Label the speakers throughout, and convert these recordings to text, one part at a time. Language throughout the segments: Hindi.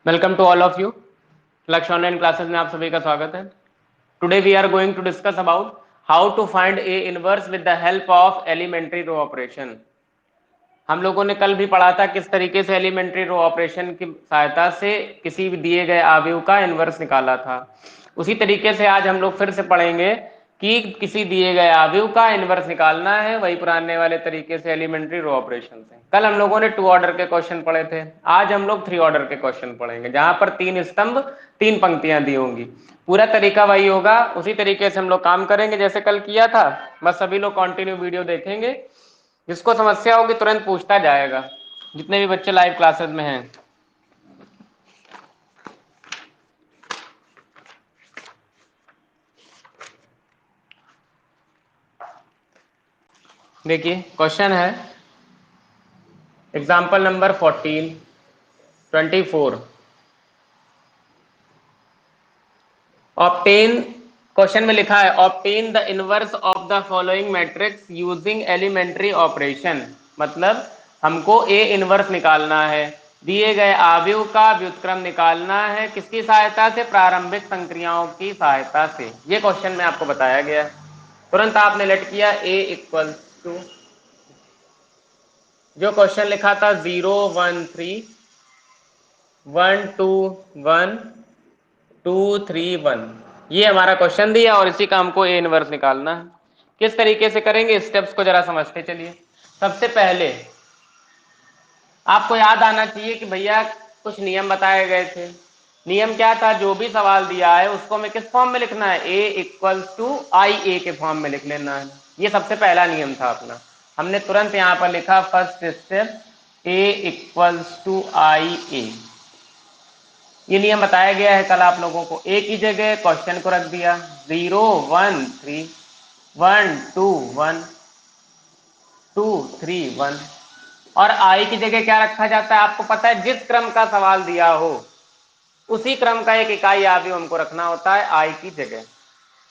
Speaker 1: Welcome to all of you. Lakshya online classes में आप सभी का स्वागत है। Today we are going to discuss about how to find a inverse with the help of elementary row operation. हम लोगों ने कल भी पढ़ा था किस तरीके से एलिमेंट्री रो ऑपरेशन की सहायता से किसी भी दिए गए आव्यूह का इनवर्स निकाला था। उसी तरीके से आज हम लोग फिर से पढ़ेंगे कि किसी दिए गए आव्यूह का इनवर्स निकालना है, वही पुराने वाले तरीके से एलिमेंट्री रो ऑपरेशन से। कल हम लोगों ने 2 ऑर्डर के क्वेश्चन पढ़े थे, आज हम लोग 3 ऑर्डर के क्वेश्चन पढ़ेंगे जहां पर 3 स्तंभ 3 पंक्तियां दी होंगी। पूरा तरीका वही होगा, उसी तरीके से हम लोग काम करेंगे जैसे कल किया था। बस सभी लोग कंटिन्यू वीडियो देखेंगे, जिसको समस्या होगी तुरंत पूछता जाएगा, जितने भी बच्चे लाइव क्लासेस में हैं। देखिए क्वेश्चन है एग्जाम्पल नंबर 14, 24। ऑब्टेन, क्वेश्चन में लिखा है obtain the inverse of the following matrix using elementary operation. मतलब हमको ए इनवर्स निकालना है, दिए गए आव्यूह का व्युत्क्रम निकालना है, किसकी सहायता से? प्रारंभिक संक्रियाओं की सहायता से। ये क्वेश्चन में आपको बताया गया है। तुरंत आपने लेट किया ए इक्वल टू जो क्वेश्चन लिखा था 0 1 3 1 2 1 2 3 1, ये हमारा क्वेश्चन दिया और इसी का हमको ए इनवर्स निकालना है। किस तरीके से करेंगे स्टेप्स को जरा समझते चलिए। सबसे पहले आपको याद आना चाहिए कि भैया कुछ नियम बताए गए थे। नियम क्या था? जो भी सवाल दिया है उसको हमें किस फॉर्म में लिखना है? ए इक्वल्स टू आई ए के फॉर्म में लिख लेना है। ये सबसे पहला नियम था अपना। हमने तुरंत यहाँ पर लिखा first step A equals to I A. ये नियम बताया गया है कल आप लोगों को। ए की जगह क्वेश्चन को रख दिया 0 1 3 1 2 1 2 3 1, और आई की जगह क्या रखा जाता है आपको पता है? जिस क्रम का सवाल दिया हो उसी क्रम का एक इकाई आव्यूह हमको रखना होता है आई की जगह।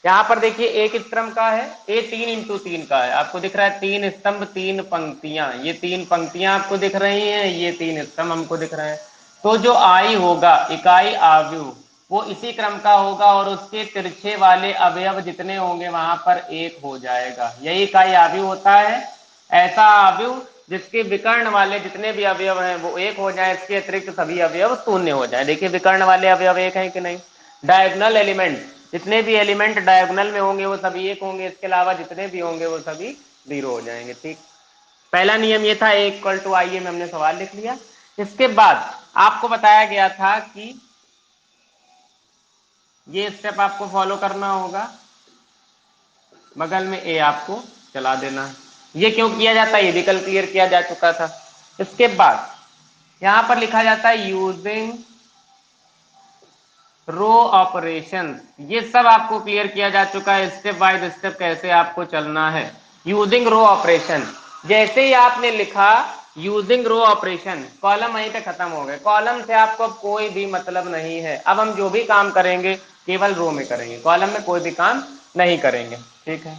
Speaker 1: यहाँ पर देखिए ए किस क्रम का है? ए 3 इंटू 3 का है। आपको दिख रहा है 3 स्तंभ 3 पंक्तियां, ये 3 पंक्तियां आपको दिख रही हैं, ये 3 स्तंभ हमको दिख रहे हैं। तो जो आई होगा इकाई आव्यूह वो इसी क्रम का होगा और उसके तिरछे वाले अवयव जितने होंगे वहां पर एक हो जाएगा। यही इकाई आव्यूह होता है, ऐसा आव्यूह जिसके विकर्ण वाले जितने भी अवयव हैं वो एक हो जाए, इसके अतिरिक्त सभी अवयव शून्य हो जाए। देखिए विकर्ण वाले अवयव एक हैं कि नहीं? डायगोनल एलिमेंट, जितने भी एलिमेंट डायगोनल में होंगे वो सभी एक होंगे, इसके अलावा जितने भी होंगे वो सभी 0 हो जाएंगे। ठीक, पहला नियम ये था ए इक्वल टू आई ए में हमने सवाल लिख लिया। इसके बाद आपको बताया गया था कि ये स्टेप आपको फॉलो करना होगा, बगल में ए आपको चला देना है। ये क्यों किया जाता है ये भी कल क्लियर किया जा चुका था। इसके बाद यहां पर लिखा जाता है यूजिंग रो ऑपरेशन। ये सब आपको क्लियर किया जा चुका है, स्टेप बाय स्टेप कैसे आपको चलना है। यूजिंग रो ऑपरेशन, जैसे ही आपने लिखा यूजिंग रो ऑपरेशन, कॉलम वहीं पे खत्म हो गए। कॉलम से आपको अब कोई भी मतलब नहीं है। अब हम जो भी काम करेंगे केवल रो में करेंगे, कॉलम में कोई भी काम नहीं करेंगे। ठीक है,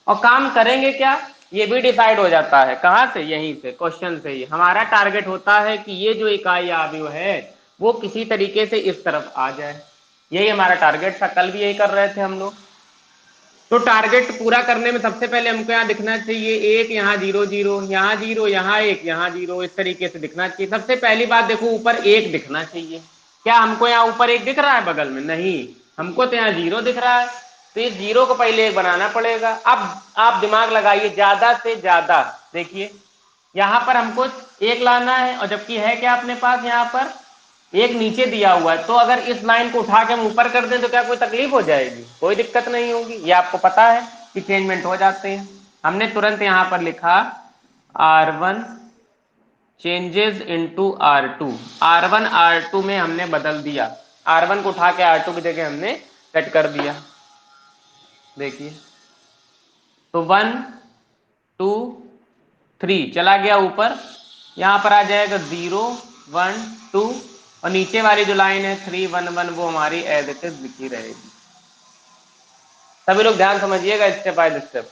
Speaker 1: और काम करेंगे क्या ये भी डिसाइड हो जाता है। कहां से? यहीं से, क्वेश्चन से ही। हमारा टारगेट होता है कि ये जो इकाई आव्यूह है वो किसी तरीके से इस तरफ आ जाए, यही हमारा टारगेट था। कल भी यही कर रहे थे हम लोग। तो टारगेट पूरा करने में सबसे पहले हमको यहाँ दिखना चाहिए एक, यहाँ 0 0, यहाँ 0, यहाँ 1, यहाँ 0, इस तरीके से दिखना चाहिए। सबसे पहली बात देखो ऊपर 1 दिखना चाहिए। क्या हमको यहाँ ऊपर 1 दिख रहा है बगल में? नहीं, हमको तो यहाँ 0 दिख रहा है। तो इस 0 को पहले 1 बनाना पड़ेगा। अब आप दिमाग लगाइए ज्यादा से ज्यादा। देखिए यहाँ पर हमको 1 लाना है, और जबकि है क्या अपने पास? यहाँ पर 1 नीचे दिया हुआ है। तो अगर इस लाइन को उठा के हम ऊपर कर दें तो क्या कोई तकलीफ हो जाएगी? कोई दिक्कत नहीं होगी। ये आपको पता है कि चेंजमेंट हो जाते हैं। हमने तुरंत यहाँ पर लिखा R1 changes into R2। R1 R2 में हमने बदल दिया, R1 को उठा के R2 की जगह हमने सेट कर दिया। देखिए तो 1 2 3 चला गया ऊपर, यहाँ पर आ जाएगा 0 1 2, और नीचे वाली जो लाइन है 3 1 1 वो हमारी एज इट इज लिखी रहेगी। सभी लोग ध्यान समझिएगा स्टेप बाय स्टेप।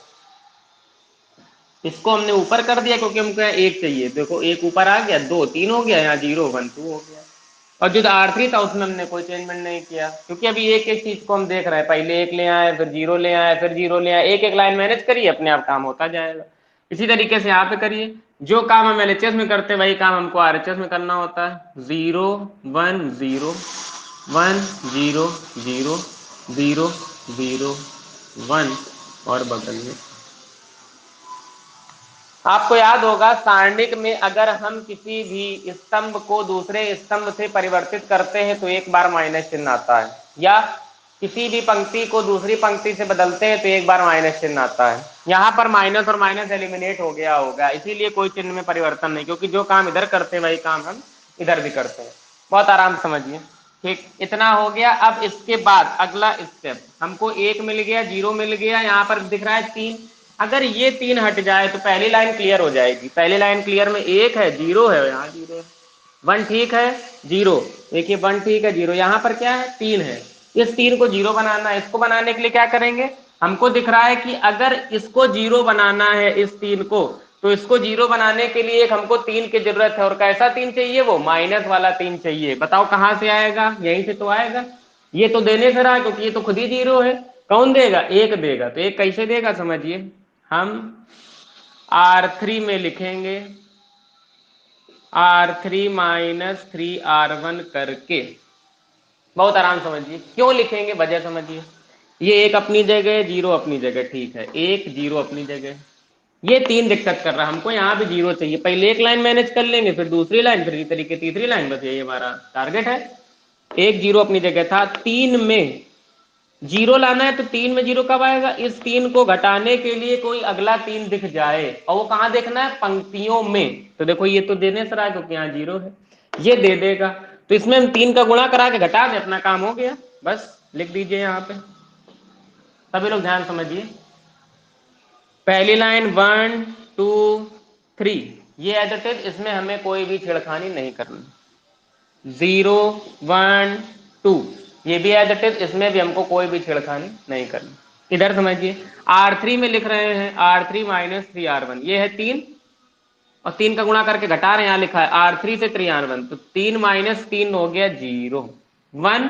Speaker 1: इसको हमने ऊपर कर दिया क्योंकि हमको 1 चाहिए। देखो 1 ऊपर आ गया, 2 3 हो गया, यहाँ 0 1 2 हो गया। और जो R3 था उसमें हमने कोई चेंजमेंट नहीं किया, क्योंकि अभी एक एक चीज को हम देख रहे हैं, पहले एक ले आए, फिर जीरो ले आए, फिर जीरो ले आए, एक एक लाइन मैनेज करिए, अपने आप काम होता जाएगा। इसी तरीके से यहाँ पे करिए, जो काम हम LHS में करते हैं वही काम हमको RHS में करना होता है। 0 1 0 1 0 0 0 0 1 और बगल में। आपको याद होगा सारणिक में अगर हम किसी भी स्तंभ को दूसरे स्तंभ से परिवर्तित करते हैं तो एक बार माइनस चिन्ह आता है, या किसी भी पंक्ति को दूसरी पंक्ति से बदलते हैं तो एक बार माइनस चिन्ह आता है। यहाँ पर माइनस और माइनस एलिमिनेट हो गया होगा, इसीलिए कोई चिन्ह में परिवर्तन नहीं, क्योंकि जो काम इधर करते हैं वही काम हम इधर भी करते हैं। बहुत आराम से समझिए। ठीक, इतना हो गया। अब इसके बाद अगला स्टेप, हमको एक मिल गया, जीरो मिल गया, यहाँ पर दिख रहा है 3। अगर ये 3 हट जाए तो पहली लाइन क्लियर हो जाएगी। पहली लाइन क्लियर में एक है, जीरो है, यहाँ जीरो है, 1 ठीक है, जीरो, देखिए 1 ठीक है, जीरो, यहाँ पर क्या है, 3 है। इस 3 को जीरो बनाना है। इसको बनाने के लिए क्या करेंगे, हमको दिख रहा है कि अगर इसको जीरो बनाना है, इस 3 को, तो इसको जीरो बनाने के लिए एक हमको 3 की जरूरत है। और कैसा 3 चाहिए, वो माइनस वाला 3 चाहिए। बताओ कहां से आएगा, यहीं से तो आएगा। ये तो देने से रहा, क्योंकि ये तो खुद ही जीरो है। कौन देगा, एक देगा। तो एक कैसे देगा समझिए, हम R3 में लिखेंगे R3 माइनस 3R1 करके। बहुत आराम समझिए, क्यों लिखेंगे वजह समझिए। ये एक अपनी जगह, जीरो अपनी जगह, ठीक है, एक जीरो अपनी जगह। ये 3 दिक्कत कर रहा है, हमको यहाँ भी जीरो चाहिए। पहले एक लाइन मैनेज कर लेंगे, फिर दूसरी लाइन, फिर इसी तरीके तीसरी लाइन, बस यही हमारा टारगेट है। एक जीरो अपनी जगह था, 3 में जीरो लाना है, तो 3 में जीरो कब आएगा, इस 3 को घटाने के लिए कोई अगला 3 दिख जाए। और वो कहां देखना है, पंक्तियों में। तो देखो ये तो देने से रहा है, क्योंकि यहाँ जीरो है, ये दे देगा। तो इसमें हम 3 का गुणा करा के घटा दें, अपना काम हो गया। बस लिख दीजिए यहाँ पे, सभी लोग ध्यान समझिए। पहली लाइन 1 2 3, ये एज इट इज, इसमें हमें कोई भी छेड़खानी नहीं करनी। 0 1 2, ये भी एज इट इज, इसमें भी हमको कोई भी छेड़खानी नहीं करनी। इधर समझिए, R3 में लिख रहे हैं R3 माइनस 3R1, ये है 3, और 3 का गुणा करके घटा रहे हैं, यहाँ लिखा है R3 से 3R1, तो 3 माइनस 3 हो गया 0, 1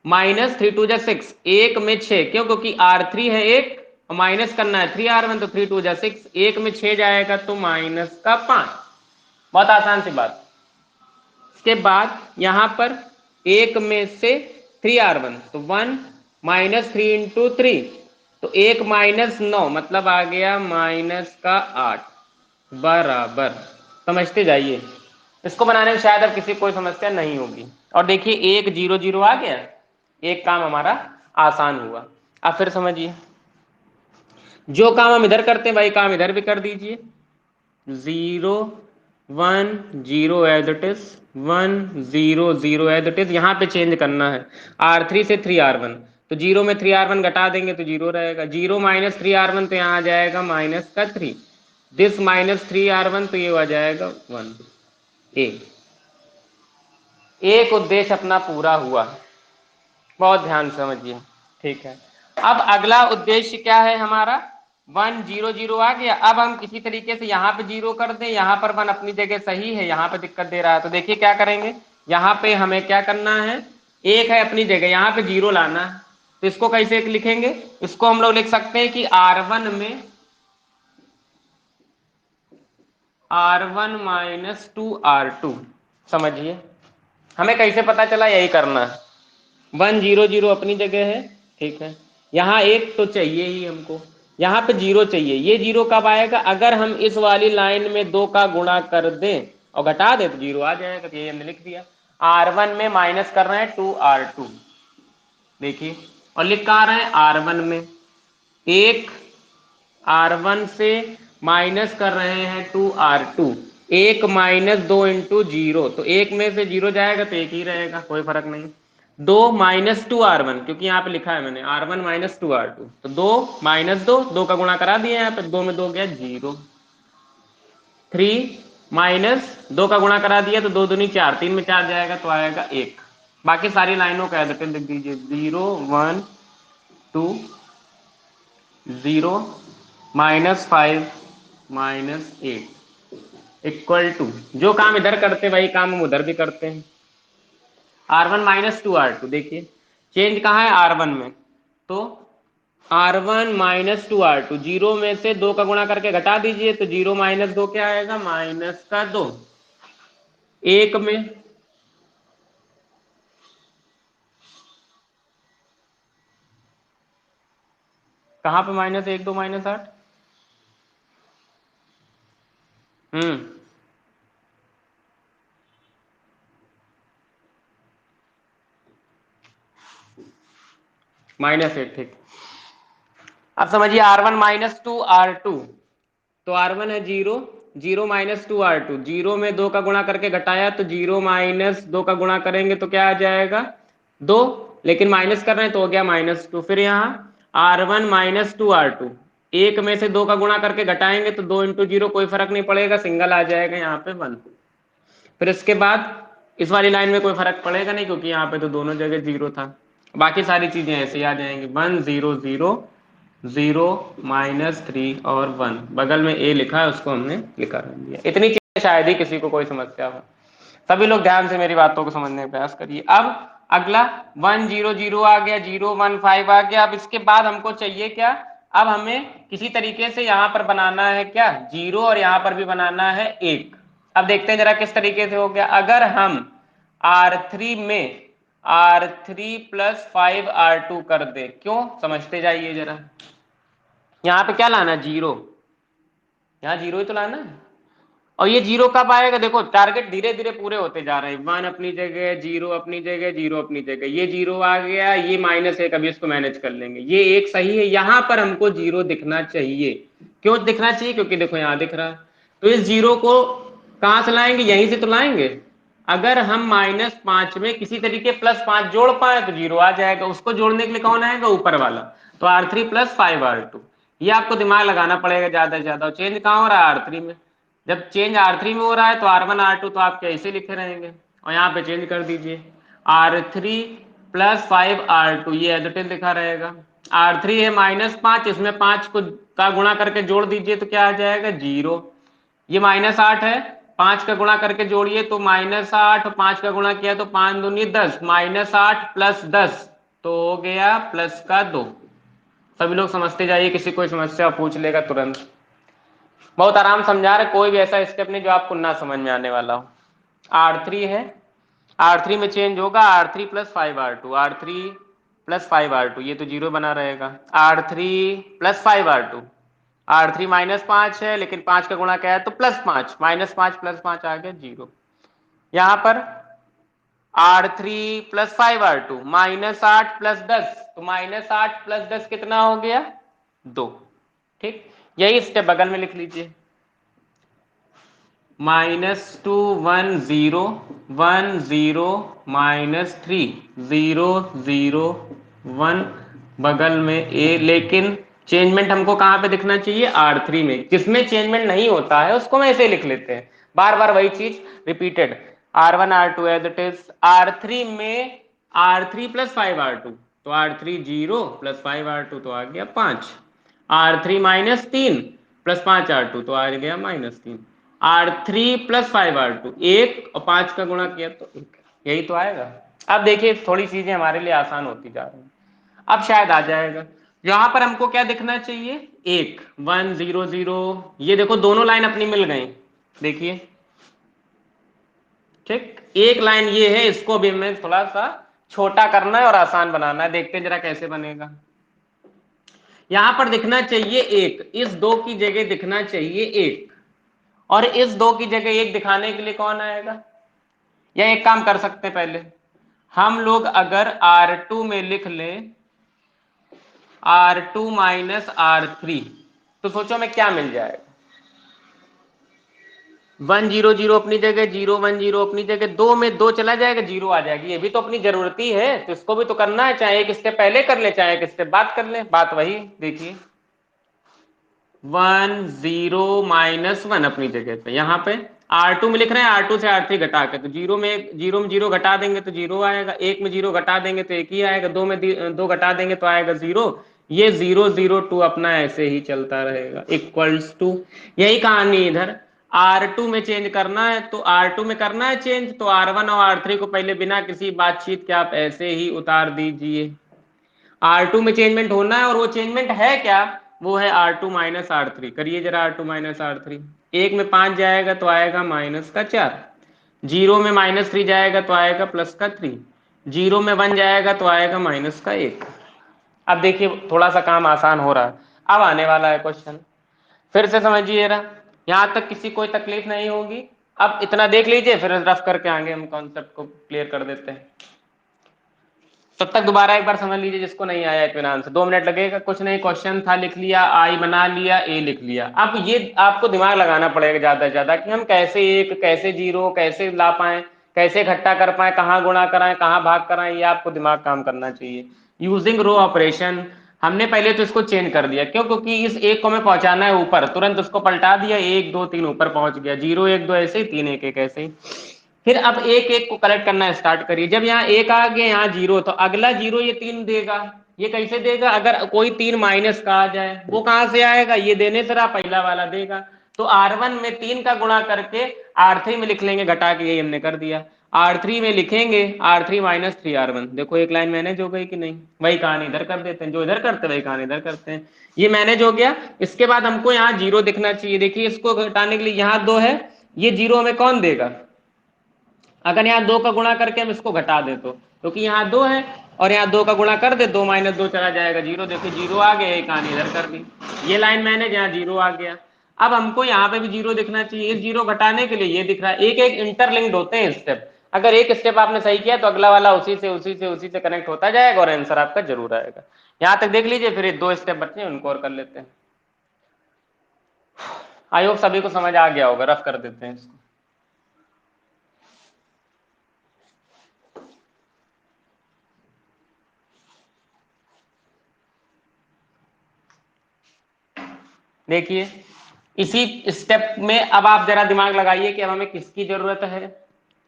Speaker 1: माइनस 3 2 जा 6, एक में 6, क्यों, क्योंकि R3 है एक, और माइनस करना है 3R1, तो 3 2 जा 6, एक में 6 जाएगा तो माइनस का 5। बहुत आसान सी बात। इसके बाद यहां पर एक में से 3R1, तो 1 माइनस 3 इंटू 3, तो 1 माइनस 9, मतलब आ गया माइनस का 8 बराबर। समझते जाइए, इसको बनाने में शायद अब किसी कोई समस्या नहीं होगी। और देखिए 1 0 0 आ गया, एक काम हमारा आसान हुआ। अब फिर समझिए, जो काम हम इधर करते हैं वही काम इधर भी कर दीजिए। 0 1 0 as it is, 1 0 0 as it is, यहाँ पे चेंज करना है R3 से 3R1, तो 0 में 3R1 घटा देंगे तो 0 रहेगा। 0 माइनस 3R1, तो यहाँ आ जाएगा माइनस का 3, दिस माइनस 3R1, तो ये आ जाएगा 1। एक उद्देश्य अपना पूरा हुआ, बहुत ध्यान समझिए, ठीक है। अब अगला उद्देश्य क्या है हमारा, 1 0 0 आ गया। अब हम किसी तरीके से यहाँ पे 0 कर दें, यहाँ पर 1 अपनी जगह सही है, यहाँ पे दिक्कत दे रहा है। तो देखिए क्या करेंगे, यहाँ पे हमें क्या करना है, एक है अपनी जगह, यहाँ पे 0 लाना है। तो इसको कैसे लिखेंगे, इसको हम लोग लिख सकते हैं कि R1 माइनस 2R2। समझिए, हमें कैसे पता चला, यही करना है। 1 0 0 अपनी जगह है, ठीक है, यहाँ एक तो चाहिए ही हमको, यहाँ पे 0 चाहिए। ये 0 कब आएगा, अगर हम इस वाली लाइन में 2 का गुणा कर दें और घटा दें तो 0 आ जाएगा। तो ये हमने लिख दिया। R1 में माइनस कर रहे हैं 2R2, देखिए, और लिख कहाँ रहे हैं, R1 में। एक R1 से माइनस कर रहे हैं 2R2, एक माइनस 2 इंटू 0, तो एक में से 0 जाएगा तो एक ही रहेगा, कोई फर्क नहीं। 2 माइनस 2R1, क्योंकि यहाँ पे लिखा है मैंने R1 माइनस 2R2, तो 2 माइनस 2, 2 का गुणा करा दिया यहाँ पे, 2 में 2 गया 0। 3 माइनस 2 का गुणा करा दिया तो 2 दूनी 4, 3 में 4 जाएगा तो आएगा 1। बाकी सारी लाइनों का एडिटिव लिख दीजिए, 0 1 2 0 माइनस 5 माइनस 8 इक्वल टू, जो काम इधर करते वही काम हम उधर भी करते हैं। R1 माइनस टू R2, देखिए चेंज कहाँ है R1 में, तो R1 minus two R2, zero में से दो का गुणा करके घटा दीजिए तो जीरो माइनस दो क्या आएगा, माइनस का दो। एक में कहाँ पे माइनस एक दो माइनस आठ, माइनस एट, ठीक। अब समझिए R1 माइनस टू R2, तो R1 है zero, zero minus two R2, zero में दो का गुणा करके घटाया तो जीरो माइनस दो का गुणा करेंगे तो क्या आ जाएगा, दो, लेकिन माइनस कर रहे हैं तो हो गया माइनस टू। फिर यहाँ R1 माइनस टू R2, एक में से दो का गुणा करके घटाएंगे तो दो इंटू जीरो कोई फर्क नहीं पड़ेगा, सिंगल आ जाएगा यहाँ पे वन। फिर इसके बाद इस वाली लाइन में कोई फर्क पड़ेगा नहीं क्योंकि यहाँ पे तो दोनों जगह जीरो था, बाकी सारी चीजें ऐसे ही आ जाएंगी, one zero zero, zero minus three और वन, बगल में ए लिखा है उसको हमने लिखा रख दिया। इतनी चीजें शायद ही किसी को कोई समस्या हो। सभी लोग ध्यान से मेरी बातों को समझने का प्रयास करिए। अब अगला वन जीरो जीरो आ गया, जीरो वन फाइव आ गया। अब इसके बाद हमको चाहिए क्या, अब हमें किसी तरीके से यहाँ पर बनाना है क्या, जीरो, और यहाँ पर भी बनाना है एक। अब देखते हैं जरा किस तरीके से हो गया। अगर हम R3 में R3 प्लस फाइव R2 कर दे, क्यों, समझते जाइए जरा। यहाँ पे क्या लाना है, जीरो, यहाँ जीरो ही तो लाना है। और ये जीरो कब आएगा, देखो टारगेट धीरे धीरे पूरे होते जा रहे हैं, वन अपनी जगह, जीरो अपनी जगह, जीरो अपनी जगह, ये जीरो आ गया, ये माइनस एक, अभी इसको मैनेज कर लेंगे, ये एक सही है। यहाँ पर हमको जीरो दिखना चाहिए, क्यों दिखना चाहिए, क्योंकि देखो यहाँ दिख रहा है। तो इस जीरो को कहाँ से लाएंगे, यहीं से तो लाएंगे। अगर हम माइनस पांच में किसी तरीके प्लस पांच जोड़ पाए तो जीरो आ जाएगा, उसको जोड़ने के लिए कौन आएगा, ऊपर वाला। तो R3 प्लस फाइव R2, ये आपको दिमाग लगाना पड़ेगा ज्यादा से ज्यादा। चेंज कहाँ हो रहा है, R3 में। जब चेंज R3 में हो रहा है तो R1 R2 तो आप कैसे लिखे रहेंगे, और यहाँ पे चेंज कर दीजिए, R3 प्लस फाइव R2, ये एज इट इज लिखा रहेगा। R3 है माइनस पांच, इसमें पांच को का गुणा करके जोड़ दीजिए तो क्या आ जाएगा, जीरो। ये माइनस आठ है, पांच का गुणा करके जोड़िए तो माइनस आठ, पांच का गुणा किया तो पांच दूनी दस, माइनस आठ प्लस दस तो हो गया प्लस का दो। सभी लोग समझते जाइए, किसी कोई समस्या पूछ लेगा तुरंत। बहुत आराम समझा रहे, कोई भी ऐसा स्टेप नहीं जो आपको ना समझ में आने वाला हो। R3 है, R3 में चेंज होगा, R3 plus five R2, R3 plus five R2, ये तो जीरो बना रहेगा। R3 plus five R2, R3 minus पांच है लेकिन पांच का गुणा क्या है तो प्लस पांच, माइनस पांच प्लस पांच आ गया जीरो। यहां पर R3 plus five R2, minus आठ प्लस दस, तो माइनस आठ प्लस दस कितना हो गया, दो। ठीक, यही स्टेप बगल में लिख लीजिए, minus two one zero minus three zero zero one, बगल में ए। लेकिन चेंजमेंट हमको कहां पे दिखना चाहिए, R3 में। जिसमें चेंजमेंट नहीं होता है उसको मैं ऐसे लिख लेते हैं, बार बार वही चीज repeated. R1 R2 as it is, R3 में R3 प्लस फाइव R2, तो R3 zero plus five R2 तो आ गया पांच, R3 माइनस तीन प्लस पांच R2 तो आ गया माइनस तीन, R3 प्लस फाइव R2, एक और पांच का गुणा किया तो एक, यही तो आएगा। अब देखिए थोड़ी चीजें हमारे लिए आसान होती जा रही हैं, अब शायद आ जाएगा। यहां पर हमको क्या दिखना चाहिए, एक, वन जीरो जीरो, ये देखो दोनों लाइन अपनी मिल गई, देखिए। ठीक, एक लाइन ये है, इसको भी हमें थोड़ा सा छोटा करना है और आसान बनाना है, देखते जरा कैसे बनेगा। यहां पर दिखना चाहिए एक, इस दो की जगह दिखना चाहिए एक, और इस दो की जगह एक दिखाने के लिए कौन आएगा, या एक काम कर सकते हैं, पहले हम लोग अगर R2 में लिख लें R2 माइनस R3, तो सोचो हमें क्या मिल जाएगा, वन जीरो जीरो अपनी जगह, जीरो वन जीरो अपनी जगह, दो में दो चला जाएगा, जीरो आ जाएगी। ये भी तो अपनी जरूरती है, तो इसको भी तो करना है, चाहे एक स्टेप पहले कर ले चाहे एक स्टेप बाद कर ले, बात वही। देखिए वन जीरो माइनस वन अपनी जगह पे, यहाँ पे R2 में लिख रहे हैं R2 से R3 घटा के, तो जीरो में जीरो घटा देंगे तो जीरो आएगा, एक में जीरो घटा देंगे तो एक ही आएगा, दो में दो घटा देंगे तो आएगा जीरो। ये जीरो जीरो टू अपना ऐसे ही चलता रहेगा, इक्वल्स टू, यही कहानी इधर R2 में चेंज करना है तो R2 में करना है चेंज, तो R1 और R3 को पहले बिना किसी बातचीत के आप ऐसे ही उतार दीजिए। R2 में चेंजमेंट होना है और वो चेंजमेंट है क्या, वो है R2 माइनस R3। करिए जरा R2 माइनस R3। एक में 5 जाएगा तो आएगा माइनस का 4, जीरो में -3 जाएगा तो आएगा प्लस का 3, जीरो में 1 जाएगा तो आएगा माइनस का 1। अब देखिए थोड़ा सा काम आसान हो रहा है। अब आने वाला है क्वेश्चन, फिर से समझिए रहा, यहां तक किसी कोई तकलीफ नहीं होगी। अब इतना देख लीजिए, फिर रफ करके आगे हम कॉन्सेप्ट को क्लियर कर देते हैं। तब तक दोबारा एक बार समझ लीजिए जिसको नहीं आया इत्मीनान से, 2 मिनट लगेगा, कुछ नहीं, क्वेश्चन था लिख लिया, आई बना लिया, ए लिख लिया। अब ये आपको दिमाग लगाना पड़ेगा ज्यादा से ज्यादा कि हम कैसे एक, कैसे जीरो, कैसे ला पाए, कैसे इकट्ठा कर पाए, कहाँ गुणा कराएं, कहाँ भाग कराएं, ये आपको दिमाग काम करना चाहिए। यूजिंग रो ऑपरेशन, हमने पहले तो इसको चेंज कर दिया, क्यों, क्योंकि इस एक को हमें पहुंचाना है ऊपर, तुरंत उसको पलटा दिया, 1 2 3 ऊपर पहुंच गया, 0 1 2 ऐसे ही, 3 1 1 ऐसे ही। फिर अब एक एक को कलेक्ट करना स्टार्ट करिए। जब यहाँ एक आ गया, यहाँ जीरो, तो अगला जीरो ये 3 देगा। ये कैसे देगा, अगर कोई 3 माइनस का आ जाए, वो कहां से आएगा, ये देने से रहा, पहला वाला देगा। तो R1 में 3 का गुणा करके R3 में लिख लेंगे, घटा के, यही हमने कर दिया। R3 में लिखेंगे R3 माइनस 3R1। देखो एक लाइन मैनेज हो गई कि नहीं, वही कहानी इधर कर देते हैं, जो इधर करते वही कहानी इधर करते हैं, ये मैनेज हो गया। इसके बाद हमको यहाँ जीरो दिखना चाहिए। देखिए इसको घटाने के लिए यहाँ 2 है, ये जीरो हमें कौन देगा, अगर यहाँ 2 का गुणा करके हम इसको घटा दे तो, क्योंकि यहाँ 2 है और यहाँ 2 का गुणा कर दे, 2 माइनस 2 चला जाएगा, जीरो। देखिए जीरो आ गया, एक कहानी इधर कर दी, ये लाइन मैंने यहाँ जीरो आ गया। अब हमको यहाँ पे भी जीरो दिखना चाहिए, इस जीरो घटाने के लिए ये दिख रहा है। एक एक इंटरलिंक्ड होते हैं स्टेप, अगर एक स्टेप आपने सही किया तो अगला वाला उसी से उसी से उसी से कनेक्ट होता जाएगा और आंसर आपका जरूर आएगा। यहाँ तक देख लीजिए, फिर 2 स्टेप बचे हैं, उनको और कर लेते हैं। आई होप सभी को समझ आ गया होगा, रफ कर देते हैं इसको। देखिए इसी स्टेप में अब आप जरा दिमाग लगाइए कि अब हमें किसकी जरूरत है।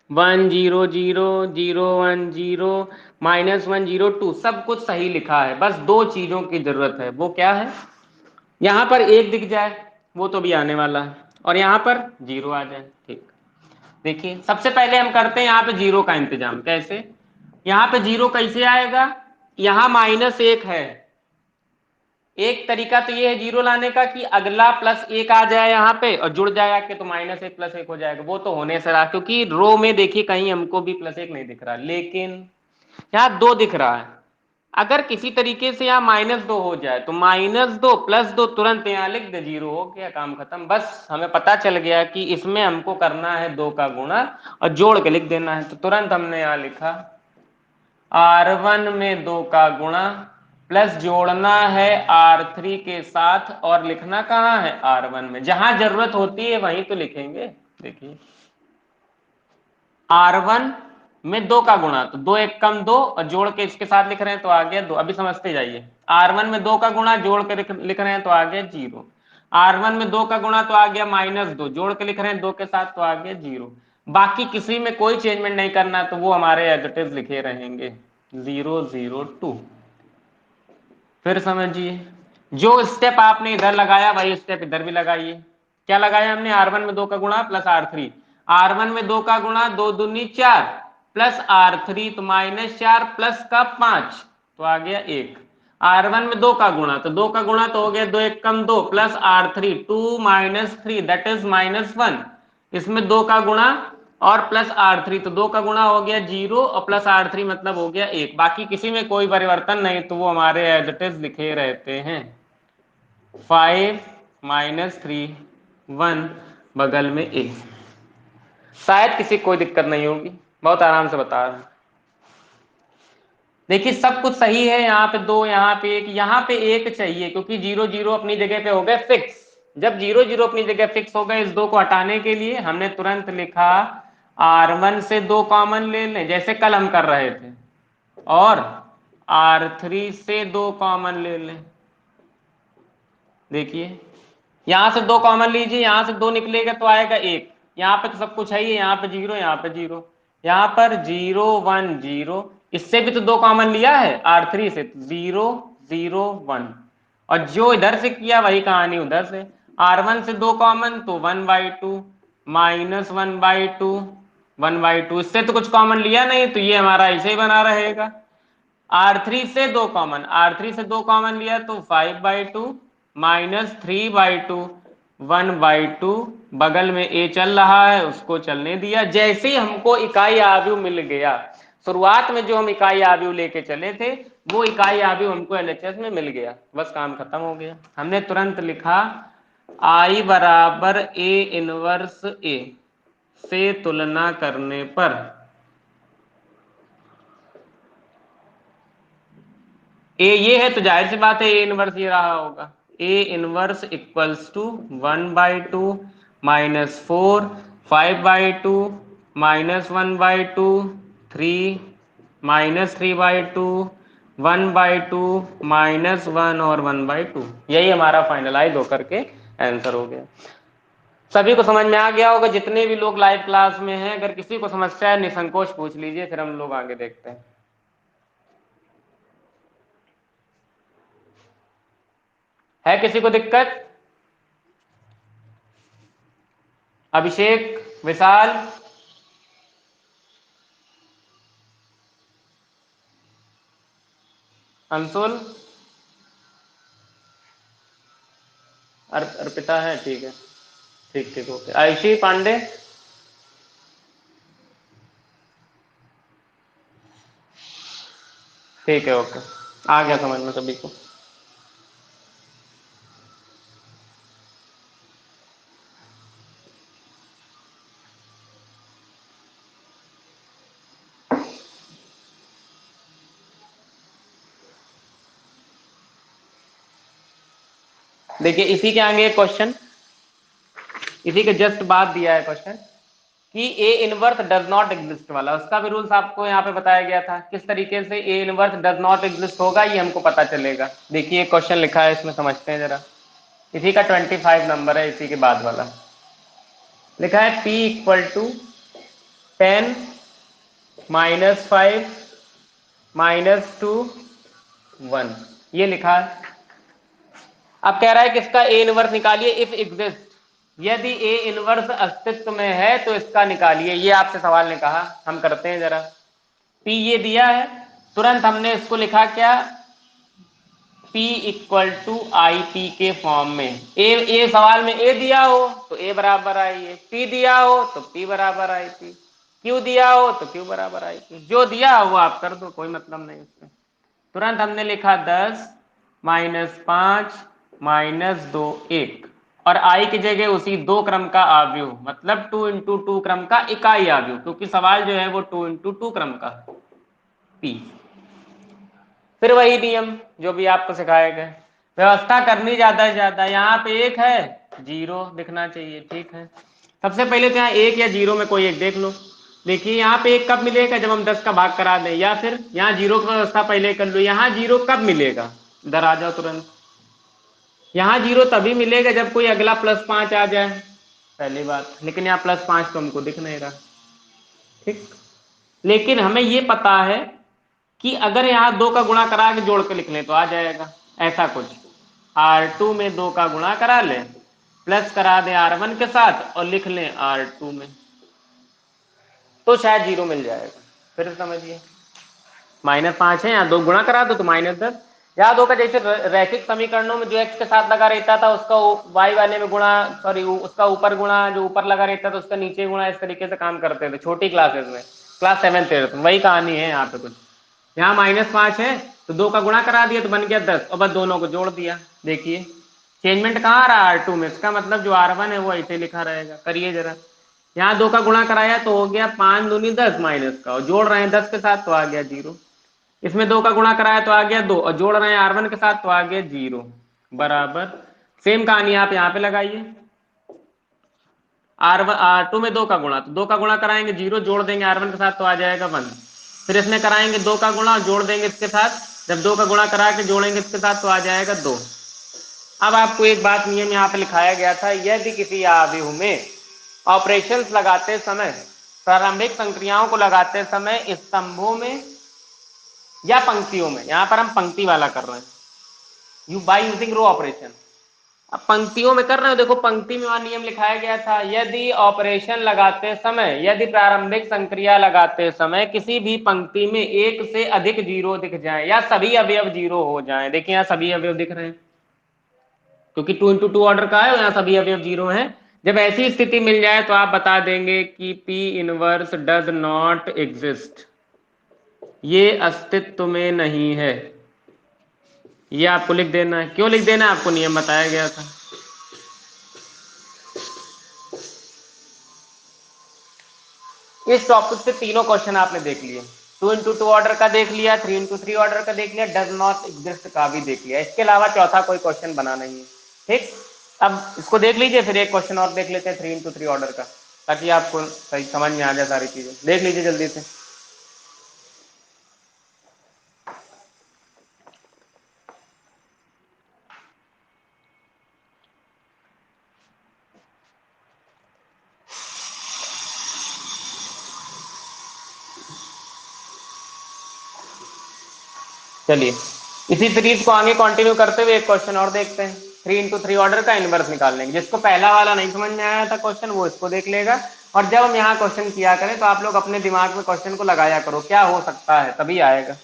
Speaker 1: 1 0 0 0 1 0 -1 0 2 सब कुछ सही लिखा है, बस 2 चीजों की जरूरत है। वो क्या है, यहां पर 1 दिख जाए, वो तो भी आने वाला है, और यहां पर 0 आ जाए। ठीक, देखिए सबसे पहले हम करते हैं यहाँ पे 0 का इंतजाम। कैसे, यहाँ पे 0 कैसे आएगा, यहाँ -1 है। एक तरीका तो ये है जीरो लाने का कि अगला +1 आ जाए यहाँ पे और जुड़ जाए आके, तो -1 +1 हो जाएगा। वो तो होने से रहा, क्योंकि रो में देखिए कहीं हमको भी +1 नहीं दिख रहा, लेकिन यहाँ 2 दिख रहा है। अगर किसी तरीके से यहाँ -2 हो जाए तो -2 +2 तुरंत यहाँ लिख दे, 0 हो गया, काम खत्म। बस हमें पता चल गया कि इसमें हमको करना है 2 का गुणा और जोड़ के लिख देना है, तो तुरंत हमने यहाँ लिखा R1 में 2 का गुणा प्लस जोड़ना है R3 के साथ, और लिखना कहाँ है, R1 में। जहां जरूरत होती है वहीं तो लिखेंगे। देखिए R1 में 2 का गुणा, तो 2 1 कम 2, और जोड़ के इसके साथ लिख रहे हैं तो आ गया 2। अभी समझते जाइए, R1 में 2 का गुणा जोड़ के लिख रहे हैं तो आ गया 0। R1 में 2 का गुणा तो आ गया -2, जोड़ के लिख रहे हैं 2 के साथ तो आ गया 0। बाकी किसी में कोई चेंजमेंट नहीं करना, तो वो हमारे एज इट इज लिखे रहेंगे 0 0 2। फिर समझिए, जो स्टेप आपने इधर लगाया वही स्टेप इधर भी लगाइए। क्या लगाया हमने, R1 में 2 का गुणा प्लस R3, R1 में 2 का गुणा 2 दूनी 4 प्लस R3 तो -4 प्लस का 5 तो आ गया 1। R1 में 2 का गुणा, तो 2 का गुणा तो हो गया 2 1 कम 2 प्लस R3 2 -3 दैट इज -1। इसमें 2 का गुणा और प्लस R3, तो 2 का गुणा हो गया 0 और प्लस R3 मतलब हो गया 1। बाकी किसी में कोई परिवर्तन नहीं, तो वो हमारे एज इट इज लिखे रहते हैं। 5 -3 1 बगल में A। शायद किसी कोई दिक्कत नहीं होगी, बहुत आराम से बता रहा हूं। देखिए सब कुछ सही है, यहाँ पे 2, यहाँ पे 1, यहाँ पे 1 चाहिए, क्योंकि 0 0 अपनी जगह पे हो गए फिक्स। जब 0 0 अपनी जगह फिक्स हो गए, इस 2 को हटाने के लिए हमने तुरंत लिखा R1 से 2 कॉमन ले लें, जैसे कल हम कर रहे थे, और R3 से 2 कॉमन ले लें। देखिए यहां से 2 कॉमन लीजिए, यहां से 2 निकलेगा तो आएगा 1। यहाँ पे तो सब कुछ है ही, यहाँ पे 0, यहाँ पे 0, यहाँ पर 0 1 0। इससे भी तो 2 कॉमन लिया है R3 से, 0 0 1, और जो इधर से किया वही कहानी उधर से। R1 से 2 कॉमन तो 1/2, -1/2, 1/2, इससे तो कुछ कॉमन लिया नहीं तो ये हमारा ऐसे ही बना रहेगा। R3 से 2 कॉमन, R3 से 2 कॉमन लिया तो 5/2 -3/2, 1/2, बगल में a चल रहा है उसको चलने दिया। जैसे ही हमको इकाई आव्यूह मिल गया, शुरुआत में जो हम इकाई आव्यूह लेके चले थे वो इकाई आव्यूह हमको LHS में मिल गया, बस काम खत्म हो गया। हमने तुरंत लिखा I बराबर A इनवर्स A से तुलना करने पर ए ये है तो जाहिर सी बात है ए इनवर्स ये रहा होगा। ए इनवर्स इक्वल्स टू 1/2 -4, 5/2 -1/2, 3 -3/2, 1/2 -1 और 1/2। यही हमारा फाइनलाइज होकर के आंसर हो गया। सभी को समझ में आ गया होगा जितने भी लोग लाइव क्लास में हैं। अगर किसी को समस्या है निसंकोच पूछ लीजिए, फिर हम लोग आगे देखते हैं। है किसी को दिक्कत? अभिषेक, विशाल, अंशुल, अर्पिता है, ठीक है, ठीक ठीक, ओके। आयुषी पांडे, ठीक है, ओके, आ गया समझ में सभी को। देखिए इसी के आगे एक क्वेश्चन, इसी के जस्ट बाद दिया है क्वेश्चन कि A inverse does not exist वाला, उसका भी रूल्स आपको यहाँ पे बताया गया था। किस तरीके से A inverse does not exist होगा ये हमको पता चलेगा। देखिए क्वेश्चन लिखा है इसमें, समझते हैं जरा। इसी का 25 नंबर है, इसी के बाद वाला लिखा है P = 10 -5 -2 1, ये लिखा है। अब कह रहा है कि इसका ए इनवर्स निकालिए इफ एग्जिस्ट, यदि ए इनवर्स अस्तित्व में है तो इसका निकालिए। ये आपसे सवाल ने कहा, हम करते हैं जरा। P ये दिया है, तुरंत हमने इसको लिखा क्या, P = IP के फॉर्म में। ए सवाल में ए दिया हो तो ए बराबर आई ए, P दिया हो तो P बराबर आई P, Q दिया हो तो Q बराबर आई Q। जो दिया हो वो आप कर दो, कोई मतलब नहीं उसमें। तुरंत हमने लिखा 10 -5 -2 1, और आई की जगह उसी 2 क्रम का आव्यूह, मतलब 2 × 2 क्रम का इकाई आव्यूह, क्योंकि सवाल जो है वो 2 × 2 क्रम का P। फिर वही नियम जो भी आपको सिखाए गए, व्यवस्था करनी ज्यादा से ज्यादा। यहाँ पे 1 है, 0 दिखना चाहिए, ठीक है। सबसे पहले तो यहाँ 1 या 0 में कोई एक देख लो। देखिए यहाँ पे 1 कब मिलेगा, जब हम 10 का भाग करा दें, या फिर यहाँ 0 की व्यवस्था पहले कर लो। यहाँ 0 कब मिलेगा, इधर आ जाओ तुरंत। यहाँ 0 तभी मिलेगा जब कोई अगला +5 आ जाए, पहली बात। लेकिन यहाँ +5 तो हमको दिख नहीं रहा, ठीक। लेकिन हमें ये पता है कि अगर यहाँ 2 का गुणा करा के जोड़ के लिख लें तो आ जाएगा। ऐसा कुछ R2 में 2 का गुणा करा लें, प्लस करा दें R1 के साथ और लिख लें R2 में, तो शायद 0 मिल जाएगा। फिर समझिए -5 है, यहाँ 2 गुणा करा दो तो -10। याद होगा जैसे रैखिक समीकरणों में जो x के साथ लगा रहता था उसका y वाले में गुणा, सॉरी उसका ऊपर गुणा, जो ऊपर लगा रहता था उसका नीचे गुणा, इस तरीके से काम करते थे छोटी क्लासेस में, क्लास 7th 8th में। वही कहानी है यहाँ पे कुछ। यहाँ -5 है तो 2 का गुणा करा दिया तो बन गया 10, और बस दोनों को जोड़ दिया। देखिए चेंजमेंट कहाँ आ रहा है, R2 में। इसका मतलब जो R1 है वो ऐसे लिखा रहेगा। करिए जरा, यहाँ 2 का गुणा कराया तो हो गया 5 दूनी 10 माइनस का, और जोड़ रहे हैं 10 के साथ तो आ गया 0। इसमें 2 का गुणा कराया तो आ गया 2, और जोड़ रहे हैं R1 के साथ तो आ गया 0 बराबर। सेम कहानी आप यहाँ पे लगाइए। R2 में 2 का गुणा, तो 2 का गुणा कराएंगे 0, जोड़ देंगे R1 के साथ तो आ जाएगा 1। फिर इसमें कराएंगे 2 का गुणा, जोड़ देंगे इसके साथ, जब 2 का गुणा करा के जोड़ेंगे इसके साथ तो आ जाएगा 2। अब आपको एक बात नियम यहाँ पे लिखाया गया था, यदि किसी आव्यूह में ऑपरेशंस लगाते समय, प्रारंभिक संक्रियाओं को लगाते समय स्तंभों में या पंक्तियों में, यहाँ पर हम पंक्ति वाला कर रहे हैं, बाय यूजिंग रो ऑपरेशन। अब पंक्तियों में कर रहे हो, देखो पंक्ति में वहां नियम लिखाया गया था, यदि ऑपरेशन लगाते समय, यदि प्रारंभिक संक्रिया लगाते समय किसी भी पंक्ति में एक से अधिक जीरो दिख जाए या सभी अवयव जीरो हो जाए, देखिए यहाँ सभी अवयव दिख रहे हैं क्योंकि 2 into 2 ऑर्डर का है, यहाँ सभी अवयव जीरो हैं। जब ऐसी स्थिति मिल जाए तो आप बता देंगे कि P inverse does not exist, ये अस्तित्व में नहीं है। ये आपको लिख देना है। क्यों लिख देना है? आपको नियम बताया गया था। इस टॉपिक से तीनों क्वेश्चन आपने देख लिए, 2 into 2 ऑर्डर का देख लिया, 3 into 3 ऑर्डर का देख लिया, डज नॉट एग्जिस्ट का भी देख लिया। इसके अलावा चौथा कोई क्वेश्चन बना नहीं है। ठीक, अब इसको देख लीजिए, फिर एक क्वेश्चन और देख लेते हैं 3 into 3 ऑर्डर का, ताकि आपको सही समझ में आ जाए सारी चीजें। देख लीजिए जल्दी से। चलिए इसी सीरीज को आगे कंटिन्यू करते हुए एक क्वेश्चन और देखते हैं। 3 into 3 ऑर्डर का इनवर्स निकाल लेंगे। जिसको पहला वाला नहीं समझ में आया था क्वेश्चन, वो इसको देख लेगा, और जब हम यहाँ क्वेश्चन किया करें तो आप लोग अपने दिमाग में क्वेश्चन को लगाया करो, क्या हो सकता है, तभी आएगा।